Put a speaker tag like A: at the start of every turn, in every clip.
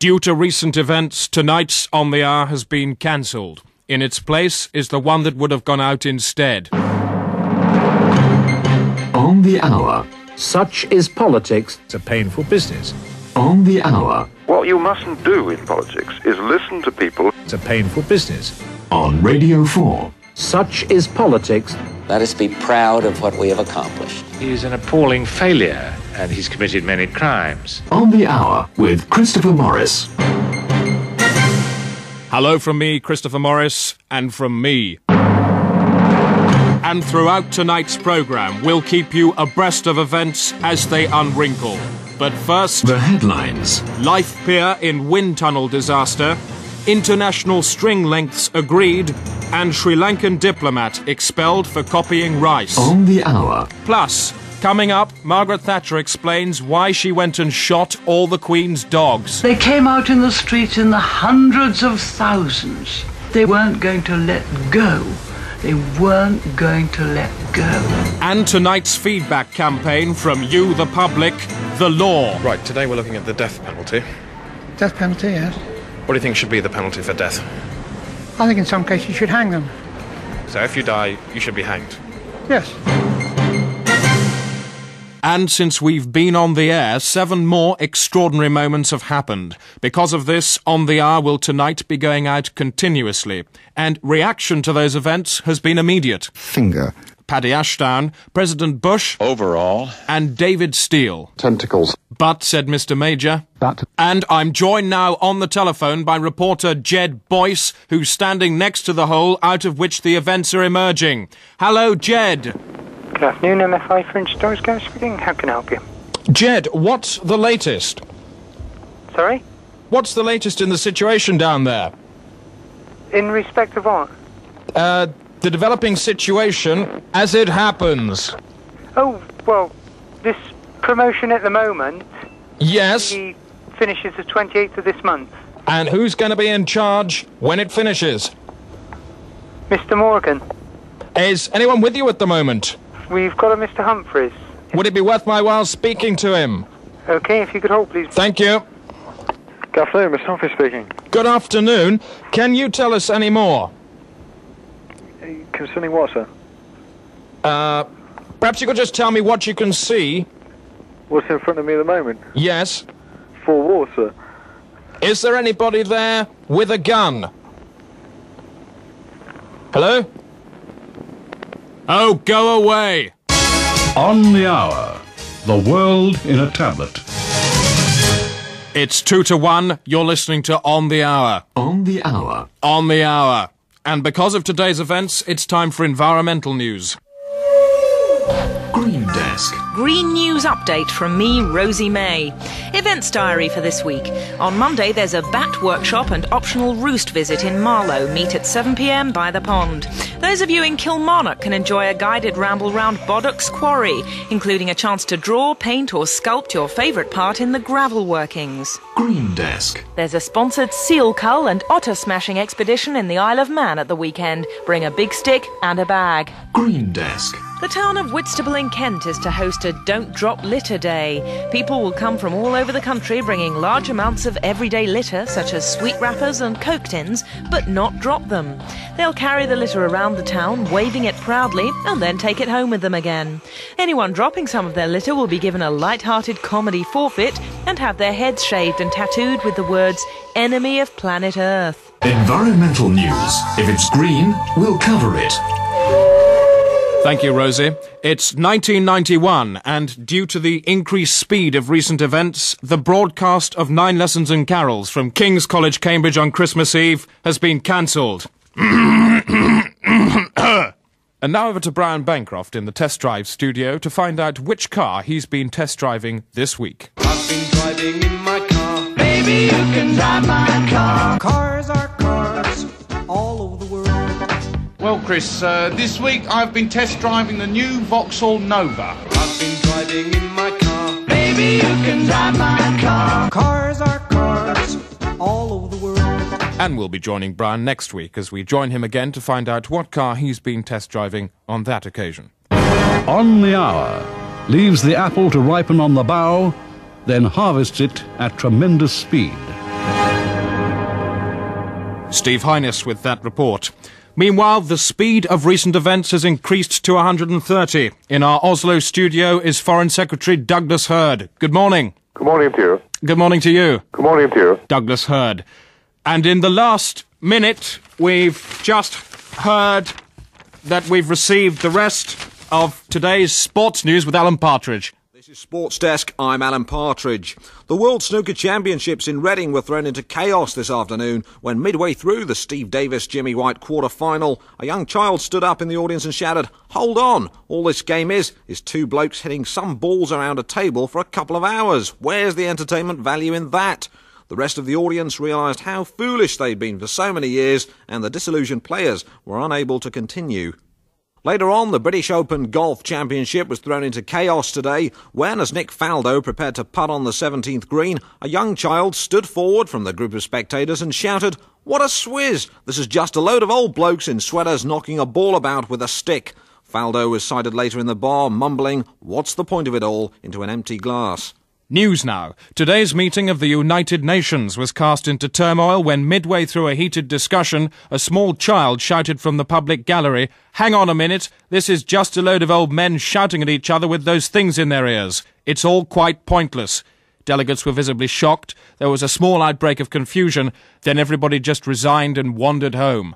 A: Due to recent events, tonight's On the Hour has been cancelled. In its place is the one that would have gone out instead.
B: On the Hour.
C: Such is politics.
D: It's a painful business.
B: On the Hour.
E: What you mustn't do in politics is listen to people.
D: It's a painful business.
B: On Radio 4.
C: Such is politics.
F: Let us be proud of what we have accomplished.
G: He's an appalling failure, and he's committed many crimes.
B: On the Hour with Christopher Morris.
A: Hello from me, Christopher Morris, and from me. And throughout tonight's programme, we'll keep you abreast of events as they unwrinkle. But first,
B: the headlines.
A: Life pier in wind tunnel disaster, international string lengths agreed, and Sri Lankan diplomat expelled for copying rice.
B: On the Hour.
A: Plus, coming up, Margaret Thatcher explains why she went and shot all the Queen's dogs.
H: They came out in the streets in the hundreds of thousands. They weren't going to let go. They weren't going to let go.
A: And tonight's feedback campaign from you, the public, the law.
I: Right, today we're looking at the death penalty.
J: Death penalty, yes.
I: What do you think should be the penalty for death?
J: I think in some cases you should hang them.
I: So if you die, you should be hanged?
J: Yes.
A: And since we've been on the air, 7 more extraordinary moments have happened. Because of this, On the Hour will tonight be going out continuously. And reaction to those events has been immediate.
K: Finger.
A: Paddy Ashdown, President Bush...
G: Overall.
A: And David Steele.
K: Tentacles.
A: But, said Mr. Major...
K: But.
A: And I'm joined now on the telephone by reporter Jed Boyce, who's standing next to the hole out of which the events are emerging. Hello, Jed.
L: Good afternoon, MFI French Stores Guy speaking. How can I help you?
A: Jed, what's the latest?
L: Sorry?
A: What's the latest in the situation down there?
L: In respect of what?
A: The developing situation as it happens.
L: Oh, well, this promotion at the moment...
A: Yes?
L: He finishes the 28th of this month.
A: And who's going to be in charge when it finishes?
L: Mr. Morgan.
A: Is anyone with you at the moment?
L: We've got a Mr. Humphreys.
A: Would it be worth my while speaking to him?
L: Okay, if you could hold, please.
A: Thank you.
E: Good afternoon, Mr. Humphreys speaking.
A: Good afternoon. Can you tell us any more?
E: Concerning what, sir?
A: Perhaps you could just tell me what you can see.
E: What's in front of me at the moment?
A: Yes.
E: 4 walls, sir.
A: Is there anybody there with a gun? Hello? Oh, go away!
M: On the Hour. The world in a tablet.
A: It's 2 to 1. You're listening to On the Hour.
B: On the Hour.
A: On the Hour. And because of today's events, it's time for environmental news.
B: Green Desk.
N: Green News Update from me, Rosie May. Events diary for this week. On Monday, there's a bat workshop and optional roost visit in Marlow. Meet at 7 p.m. by the pond. Those of you in Kilmarnock can enjoy a guided ramble round Boddock's Quarry, including a chance to draw, paint or sculpt your favourite part in the gravel workings.
B: Green Desk.
N: There's a sponsored seal cull and otter smashing expedition in the Isle of Man at the weekend. Bring a big stick and a bag.
B: Green Desk.
N: The town of Whitstable in Kent is to host a Don't Drop Litter Day. People will come from all over the country bringing large amounts of everyday litter, such as sweet wrappers and Coke tins, but not drop them. They'll carry the litter around the town, waving it proudly, and then take it home with them again. Anyone dropping some of their litter will be given a light-hearted comedy forfeit and have their heads shaved and tattooed with the words, "Enemy of Planet Earth."
B: Environmental news. If it's green, we'll cover it.
A: Thank you, Rosie. It's 1991, and due to the increased speed of recent events, the broadcast of 9 Lessons and Carols from King's College, Cambridge on Christmas Eve has been cancelled. And now over to Brian Bancroft in the test drive studio to find out which car he's been test driving this week.
O: I've been driving in my car. Baby, you can drive my car. Cars are cars all over the world.
P: Well, Chris, this week I've been test driving the new Vauxhall Nova.
O: I've been driving in my car. Baby, you can drive my car. Cars are cars all over the world.
A: And we'll be joining Brian next week as we join him again to find out what car he's been test driving on that occasion.
M: On the Hour. Leaves the apple to ripen on the bough, then harvests it at tremendous speed.
A: Steve Hyness with that report. Meanwhile, the speed of recent events has increased to 130. In our Oslo studio is Foreign Secretary Douglas Hurd. Good morning.
E: Good morning to you.
A: Good morning to you.
E: Good morning to you.
A: Douglas Hurd. And in the last minute, we've just heard that we've received the rest of today's sports news with Alan Partridge.
K: This is Sports Desk. I'm Alan Partridge. The World Snooker Championships in Reading were thrown into chaos this afternoon when midway through the Steve Davis-Jimmy White quarter-final, a young child stood up in the audience and shouted, "Hold on! All this game is two blokes hitting some balls around a table for a couple of hours. Where's the entertainment value in that?" The rest of the audience realised how foolish they'd been for so many years, and the disillusioned players were unable to continue. Later on, the British Open Golf Championship was thrown into chaos today when, as Nick Faldo prepared to putt on the 17th green, a young child stood forward from the group of spectators and shouted, "What a swizz! This is just a load of old blokes in sweaters knocking a ball about with a stick." Faldo was cited later in the bar, mumbling, "What's the point of it all?" into an empty glass.
A: News now. Today's meeting of the United Nations was cast into turmoil when midway through a heated discussion, a small child shouted from the public gallery, "Hang on a minute, this is just a load of old men shouting at each other with those things in their ears. It's all quite pointless." Delegates were visibly shocked. There was a small outbreak of confusion. Then everybody just resigned and wandered home.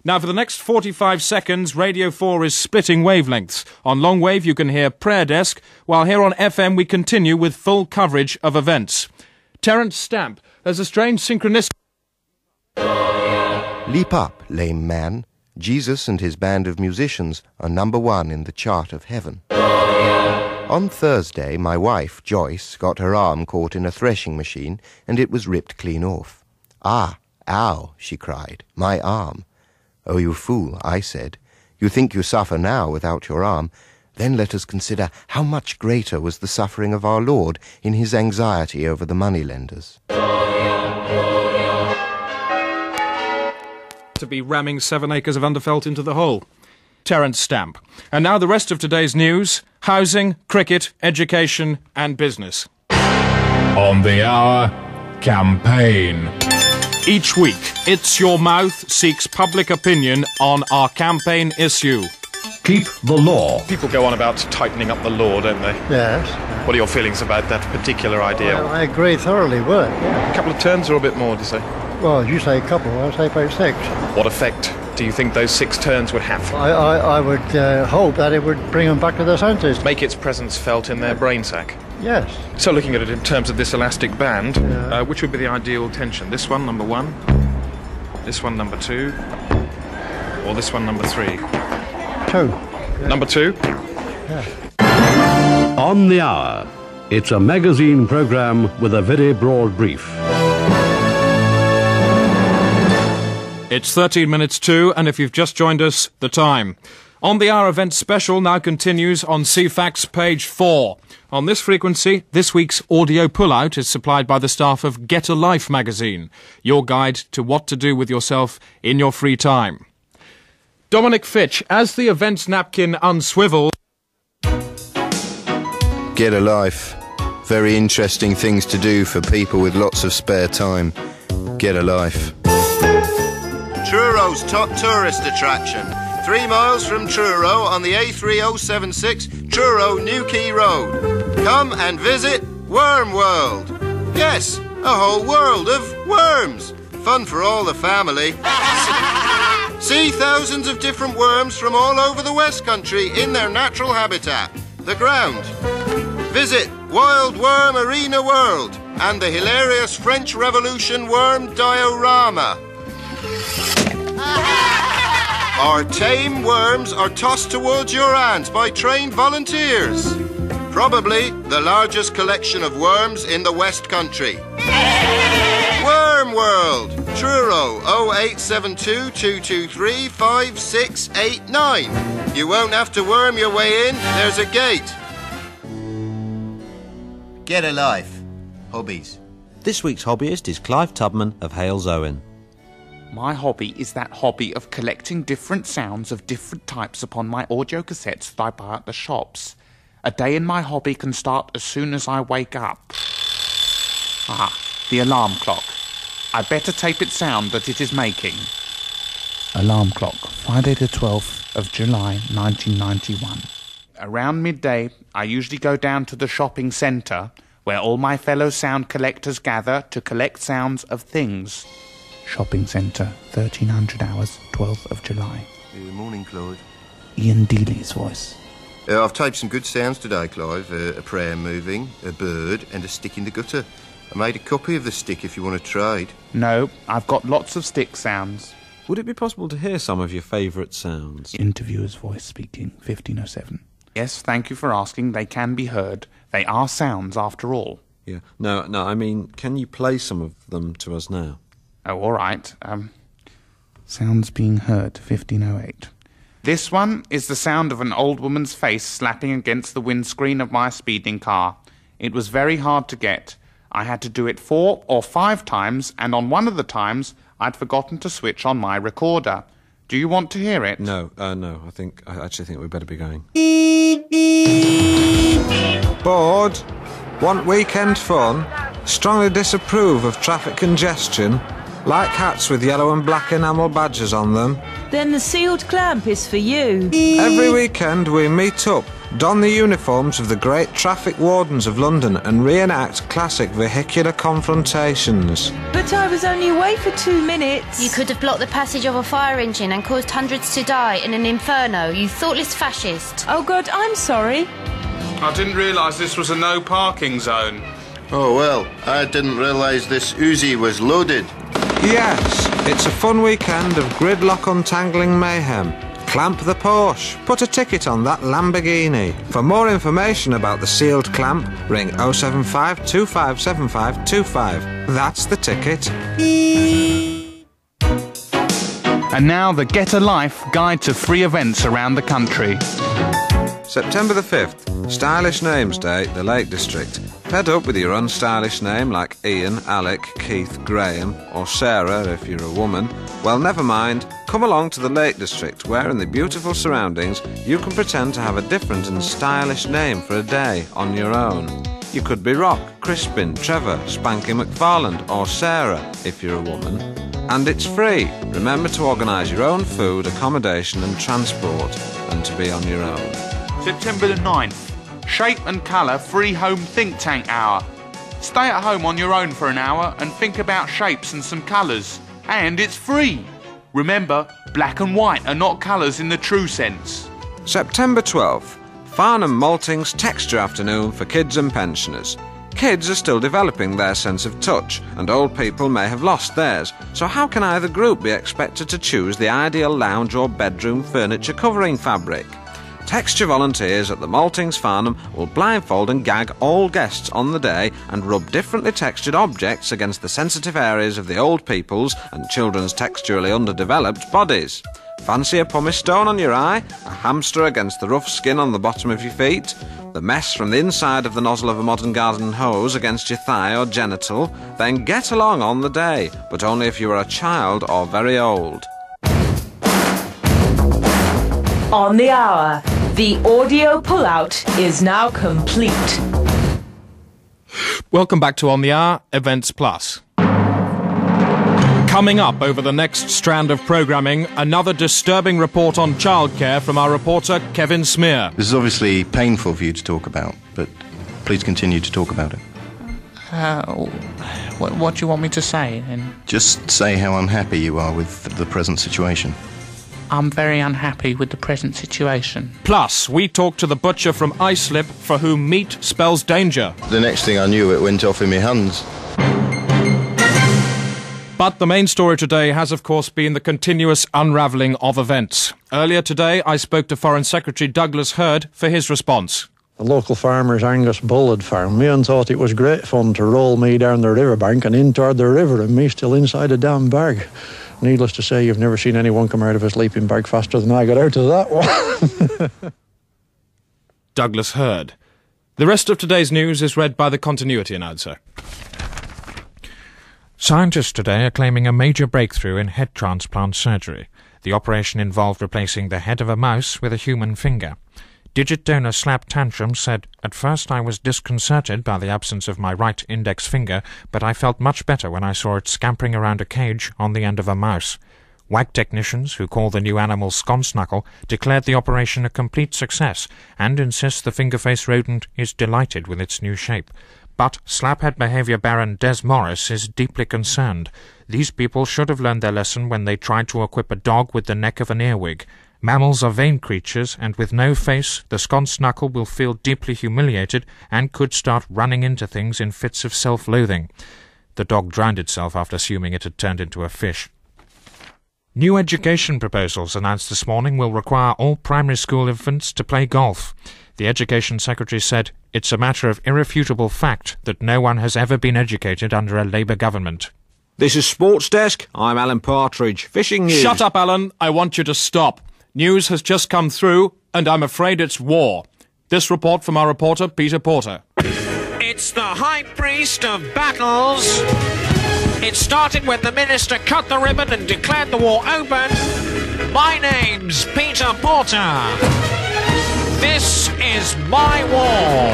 A: Now, for the next 45 seconds, Radio 4 is splitting wavelengths. On long wave, you can hear Prayer Desk, while here on FM, we continue with full coverage of events. Terence Stamp, there's a strange synchronicity.
Q: Leap up, lame man. Jesus and his band of musicians are #1 in the chart of heaven. On Thursday, my wife, Joyce, got her arm caught in a threshing machine, and it was ripped clean off. "Ah, ow," she cried, "my arm." "Oh, you fool," I said. "You think you suffer now without your arm. Then let us consider how much greater was the suffering of our Lord in his anxiety over the moneylenders."
A: To be ramming 7 acres of underfelt into the hole. Terence Stamp. And now the rest of today's news: housing, cricket, education and business.
M: On the Hour, campaign.
A: Each week, It's Your Mouth seeks public opinion on our campaign issue.
M: Keep the law.
I: People go on about tightening up the law, don't they?
J: Yes.
I: What are your feelings about that particular idea?
J: Well, I agree thoroughly with it, yeah.
I: A couple of turns or a bit more, do you say?
J: Well, you say a couple, I say about 6.
I: What effect do you think those 6 turns would have?
J: I would hope that it would bring them back to their senses.
I: Make its presence felt in their brain sac?
J: Yes.
I: So looking at it in terms of this elastic band, which would be the ideal tension? This one, number 1? This one, number 2? Or this one, number 3?
J: 2.
I: Yeah. Number 2?
J: Yeah.
R: On the Hour. It's a magazine programme with a very broad brief.
A: It's 13 minutes to, and if you've just joined us, the time. On the Hour event special now continues on CFAX page 4. On this frequency, this week's audio pullout is supplied by the staff of Get a Life magazine, your guide to what to do with yourself in your free time. Dominic Fitch, as the events napkin unswivels...
Q: Get a Life. Very interesting things to do for people with lots of spare time. Get a Life.
S: Truro's top tourist attraction. 3 miles from Truro on the A3076 Truro Newquay Road. Come and visit Worm World. Yes, a whole world of worms. Fun for all the family. See thousands of different worms from all over the West Country in their natural habitat, the ground. Visit Wild Worm Arena World and the hilarious French Revolution worm diorama. Our tame worms are tossed towards your hands by trained volunteers. Probably the largest collection of worms in the West Country. Worm World, Truro 0872 223 5689. You won't have to worm your way in, there's a gate.
T: Get a Life. Hobbies.
U: This week's hobbyist is Clive Tubman of Hales Owen.
V: My hobby is that hobby of collecting different sounds of different types upon my audio cassettes that I buy at the shops. A day in my hobby can start as soon as I wake up. The alarm clock. I'd better tape its sound that it is making. Alarm clock, Friday the 12th of July, 1991. Around midday, I usually go down to the shopping centre, where all my fellow sound collectors gather to collect sounds of things. Shopping centre, 1300 hours, 12th of July.
S: Good morning, Clive.
V: Ian Dealey's voice.
S: I've taped some good sounds today, Clive. A prayer moving, a bird, and a stick in the gutter. I made a copy of the stick if you want to trade.
V: No, I've got lots of stick sounds.
U: Would it be possible to hear some of your favourite sounds?
V: Interviewer's voice speaking, 1507. Yes, thank you for asking. They can be heard. They are sounds, after all.
U: Yeah. No, I mean, can you play some of them to us now?
V: Oh, all right. Sounds being heard, 1508. This one is the sound of an old woman's face slapping against the windscreen of my speeding car. It was very hard to get. I had to do it 4 or 5 times, and on one of the times, I'd forgotten to switch on my recorder. Do you want to hear it?
U: No. I actually think we'd better be going.
K: Bored? Want weekend fun? Strongly disapprove of traffic congestion? Like hats with yellow and black enamel badges on them?
N: Then the sealed clamp is for you.
K: Every weekend we meet up, don the uniforms of the great traffic wardens of London and reenact classic vehicular confrontations.
N: But I was only away for 2 minutes.
C: You could have blocked the passage of a fire engine and caused hundreds to die in an inferno, you thoughtless fascist.
N: Oh God, I'm sorry.
P: I didn't realise this was a no parking zone.
S: Oh, well, I didn't realise this Uzi was loaded.
K: Yes, it's a fun weekend of gridlock untangling mayhem. Clamp the Porsche. Put a ticket on that Lamborghini. For more information about the sealed clamp, ring 075 257525. That's the ticket.
V: And now the Get a Life guide to free events around the country.
K: September the 5th, Stylish Names Day, the Lake District. Fed up with your unstylish name like Ian, Alec, Keith, Graham, or Sarah if you're a woman? Well, never mind. Come along to the Lake District, where in the beautiful surroundings you can pretend to have a different and stylish name for a day on your own. You could be Rock, Crispin, Trevor, Spanky McFarland, or Sarah if you're a woman. And it's free. Remember to organise your own food, accommodation and transport, and to be on your own.
V: September the 9th. Shape and Colour Free Home Think Tank Hour. Stay at home on your own for an hour and think about shapes and some colours. And it's free. Remember, black and white are not colours in the true sense.
K: September 12th. Farnham Malting's Texture Afternoon for kids and pensioners. Kids are still developing their sense of touch, and old people may have lost theirs, so how can either group be expected to choose the ideal lounge or bedroom furniture covering fabric? Texture volunteers at the Maltings Farnham will blindfold and gag all guests on the day and rub differently textured objects against the sensitive areas of the old people's and children's texturally underdeveloped bodies. Fancy a pumice stone on your eye, a hamster against the rough skin on the bottom of your feet, the mess from the inside of the nozzle of a modern garden hose against your thigh or genital? Then get along on the day, but only if you are a child or very old.
N: On the hour, the audio pullout is now complete.
A: Welcome back to On the Hour, Events Plus. Coming up over the next strand of programming, another disturbing report on childcare from our reporter Kevin Smear.
D: This is obviously painful for you to talk about, but please continue to talk about it.
V: What do you want me to say?
D: Just say how unhappy you are with the present situation.
V: I'm very unhappy with the present situation.
A: Plus, we talk to the butcher from Islip for whom meat spells danger.
S: The next thing I knew, it went off in my hands.
A: But the main story today has, of course, been the continuous unravelling of events. Earlier today, I spoke to Foreign Secretary Douglas Hurd for his response.
J: The local farmer's Angus bull had found me and thought it was great fun to roll me down the riverbank and in toward the river and me still inside a damn bag. Needless to say, you've never seen anyone come out of a sleeping bag faster than I got out of that one.
A: Douglas Hurd. The rest of today's news is read by the continuity announcer.
W: Scientists today are claiming a major breakthrough in head transplant surgery. The operation involved replacing the head of a mouse with a human finger. Digit donor Slap Tantrum said, "At first I was disconcerted by the absence of my right index finger, but I felt much better when I saw it scampering around a cage on the end of a mouse." WAG technicians, who call the new animal sconce knuckle, declared the operation a complete success and insist the finger-face rodent is delighted with its new shape. But slaphead behaviour baron Des Morris is deeply concerned. These people should have learned their lesson when they tried to equip a dog with the neck of an earwig. Mammals are vain creatures, and with no face, the sconce knuckle will feel deeply humiliated and could start running into things in fits of self-loathing. The dog drowned itself after assuming it had turned into a fish. New education proposals announced this morning will require all primary school infants to play golf. The Education Secretary said, "It's a matter of irrefutable fact that no one has ever been educated under a Labour government."
K: This is Sports Desk. I'm Alan Partridge. Fishing news.
A: Shut up, Alan. I want you to stop. News has just come through, and I'm afraid it's war. This report from our reporter, Peter Porter.
F: It's the High Priest of Battles. It started when the minister cut the ribbon and declared the war open. My name's Peter Porter. This is my war.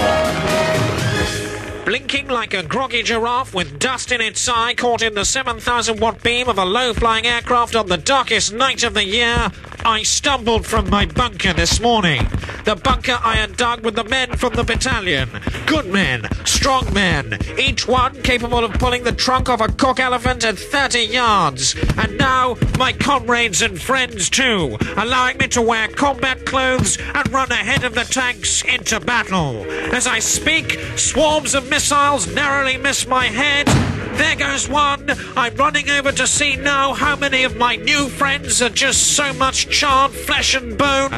F: Blinking like a groggy giraffe with dust in its eye caught in the 7,000-watt beam of a low-flying aircraft on the darkest night of the year, I stumbled from my bunker this morning. The bunker I had dug with the men from the battalion. Good men, strong men, each one capable of pulling the trunk off a cock elephant at 30 yards. And now, my comrades and friends too, allowing me to wear combat clothes and run ahead of the tanks into battle. As I speak, swarms of missiles narrowly miss my head. There goes one. I'm running over to see now how many of my new friends are just so much charred flesh and bone.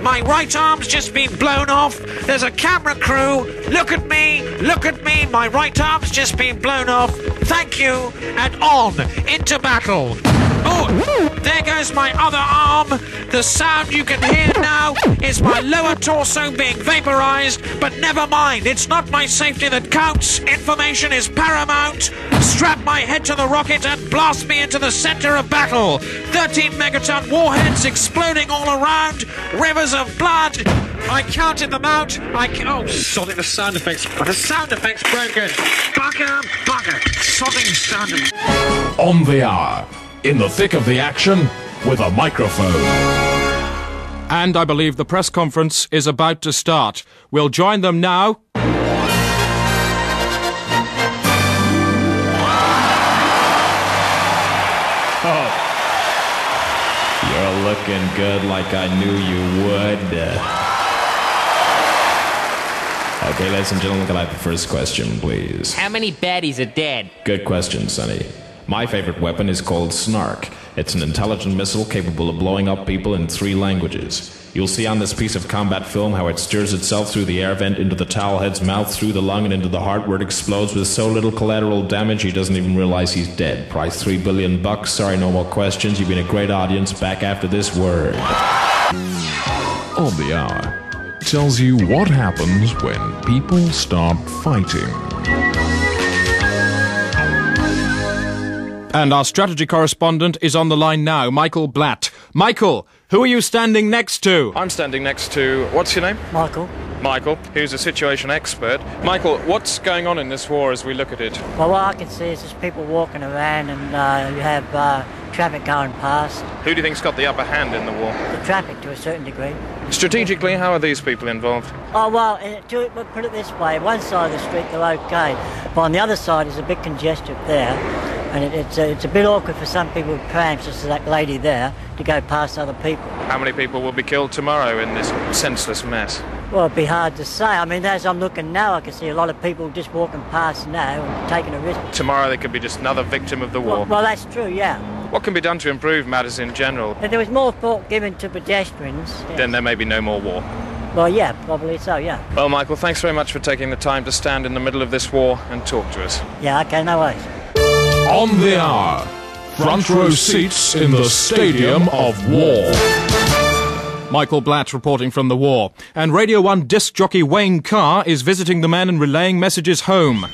F: My right arm's just been blown off. There's a camera crew. Look at me. Look at me. My right arm's just been blown off. Thank you. And on into battle. Oh, there goes my other arm. The sound you can hear now is my lower torso being vaporized, but never mind. It's not my safety that counts. Information is paramount. Strap my head to the rocket and blast me into the center of battle. 13 megaton warheads exploding all around. Rivers of blood. I counted them out. Oh, sorry, the sound effects. The sound effects broken. Bugger. Sodding sound effects.
B: On the hour, in the thick of the action, with a microphone.
A: And I believe the press conference is about to start. We'll join them now.
G: Oh. You're looking good like I knew you would. Okay, ladies and gentlemen, can I have the first question, please?
H: How many baddies are dead?
G: Good question, Sonny. My favorite weapon is called Snark. It's an intelligent missile capable of blowing up people in 3 languages. You'll see on this piece of combat film how it steers itself through the air vent into the towelhead's mouth, through the lung, and into the heart, where it explodes with so little collateral damage he doesn't even realize he's dead. Price $3 billion. Sorry, no more questions. You've been a great audience. Back after this word.
B: On the hour tells you what happens when people start fighting.
A: And our strategy correspondent is on the line now, Michael Blatt. Michael, who are you standing next to?
I: I'm standing next to... What's your name?
L: Michael.
I: Michael, who's a situation expert. Michael, what's going on in this war as we look at it?
L: Well, what I can see is just people walking around and you have traffic going past.
I: Who do you think's got the upper hand in the war?
L: The traffic, to a certain degree.
I: Strategically, how are these people involved?
L: Oh, well, put it this way. One side of the street, they're okay. But on the other side is a bit congested there. And it's a bit awkward for some people with prams, just as that lady there, to go past other people.
I: How many people will be killed tomorrow in this senseless mess?
L: Well, it'd be hard to say. I mean, as I'm looking now, I can see a lot of people just walking past now and taking a risk.
I: Tomorrow they could be just another victim of the war.
L: Well, that's true, yeah.
I: What can be done to improve matters in general?
L: If there was more thought given to pedestrians... Yes.
I: Then there may be no more war.
L: Well, yeah, probably so, yeah.
I: Well, Michael, thanks very much for taking the time to stand in the middle of this war and talk to us.
L: Yeah, okay, no worries.
B: On the hour, front row seats in the Stadium of War.
A: Michael Blatt reporting from the war. And Radio 1 disc jockey Wayne Carr is visiting the men and relaying messages home.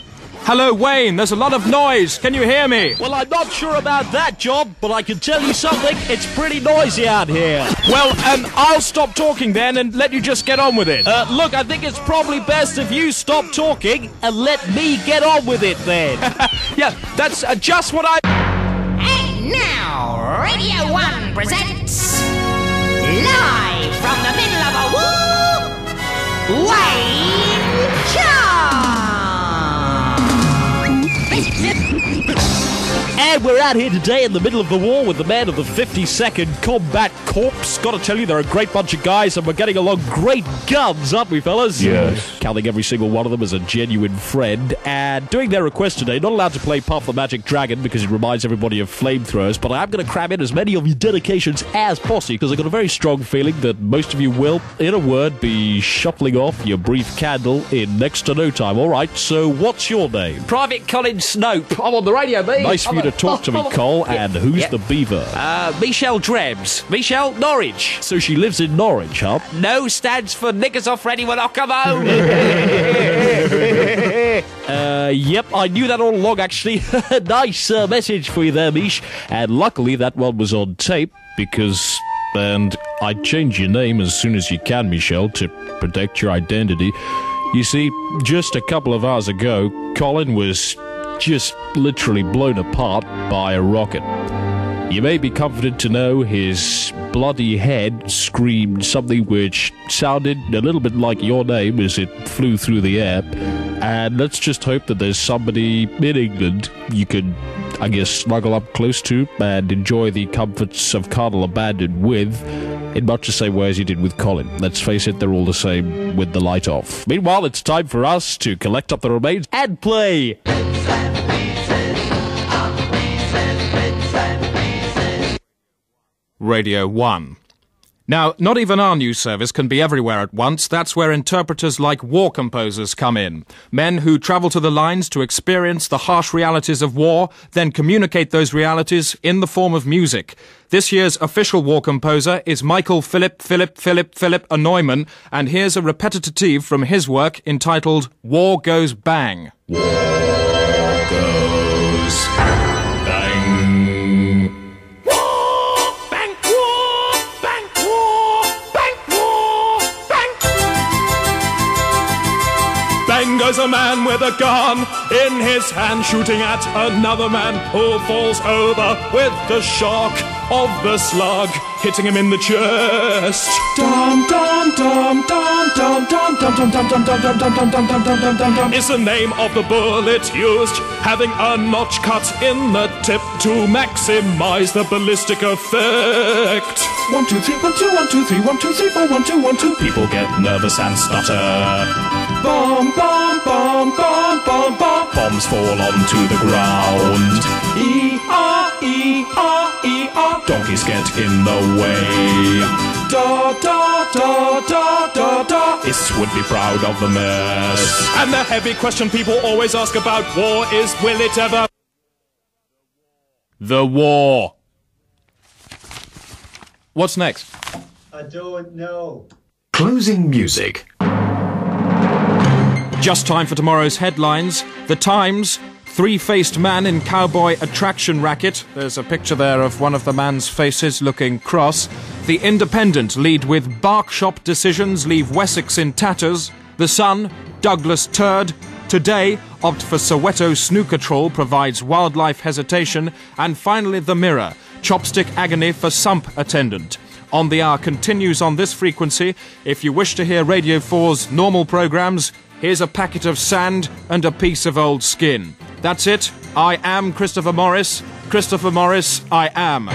A: Hello, Wayne. There's a lot of noise. Can you hear me?
E: Well, I'm not sure about that, John, but I can tell you something. It's pretty noisy out here.
A: Well, I'll stop talking then and let you just get on with it.
E: Look, I think it's probably best if you stop talking and let me get on with it then.
A: Yeah, that's just what I...
H: And now, Radio 1 presents... Live from the middle of a war... Wayne Charles!
E: And we're out here today in the middle of the war with the man of the 52nd Combat Corps. Gotta tell you, they're a great bunch of guys and we're getting along great guns, aren't we, fellas?
B: Yes.
E: Counting every single one of them as a genuine friend. And doing their request today, not allowed to play Puff the Magic Dragon because it reminds everybody of flamethrowers, but I am going to cram in as many of your dedications as possible because I've got a very strong feeling that most of you will, in a word, be shuffling off your brief candle in next to no time. All right, so what's your name?
F: Private Colin Snope. I'm on the radio, mate.
E: Nice for you to talk to me, Cole. And who's the beaver?
F: Michelle Drebs. Michelle Norwich.
E: So she lives in Norwich, huh?
F: No stands for knickers off ready when I come home.
E: Yep, I knew that all along, actually. Nice message for you there, Mish. And luckily that one was on tape because... And I'd change your name as soon as you can, Michelle, to protect your identity. You see, just a couple of hours ago, Colin was just literally blown apart by a rocket. You may be comforted to know his bloody head screamed something which sounded a little bit like your name as it flew through the air. And let's just hope that there's somebody in England you could, I guess, snuggle up close to and enjoy the comforts of carnal abandon with, in much the same way as you did with Colin. Let's face it, they're all the same with the light off. Meanwhile, it's time for us to collect up the remains and play...
A: Radio 1. Now, not even our news service can be everywhere at once. That's where interpreters like war composers come in. Men who travel to the lines to experience the harsh realities of war, then communicate those realities in the form of music. This year's official war composer is Michael Philip Neumann, and here's a repetitive from his work entitled War Goes Bang.
G: War goes bang.
A: Bang goes a man with a gun in his hand, shooting at another man who falls over with the shock of the slug hitting him in the chest. Dum dum dum dum dum dum dum dum dum dum dum dum dum dum dum dum dum dum dum is the name of the bullet used, having a notch cut in the tip to maximize the ballistic effect. 1 2 3 1 2 1 2 3 1 2 3 4 1 2 1 2.
G: People get nervous and stutter.
A: Bomb, bomb, bomb, bomb, bomb, bomb.
G: Bombs fall onto the ground.
A: E-R, E-R, E-R.
G: Donkeys get in the way.
A: Da, da, da, da, da, da.
G: This would be proud of the mess.
A: And the heavy question people always ask about war is, will it ever... The war. What's next?
O: I don't know.
X: Closing music.
A: Just time for tomorrow's headlines. The Times, three-faced man in cowboy attraction racket. There's a picture there of one of the man's faces looking cross. The Independent lead with bark shop decisions leave Wessex in tatters. The Sun, Douglas turd. Today, opt for Soweto snooker troll provides wildlife hesitation. And finally, The Mirror, chopstick agony for sump attendant. On the Hour continues on this frequency. If you wish to hear Radio 4's normal programmes, here's a packet of sand and a piece of old skin. That's it. I am Christopher Morris. Christopher Morris, I am.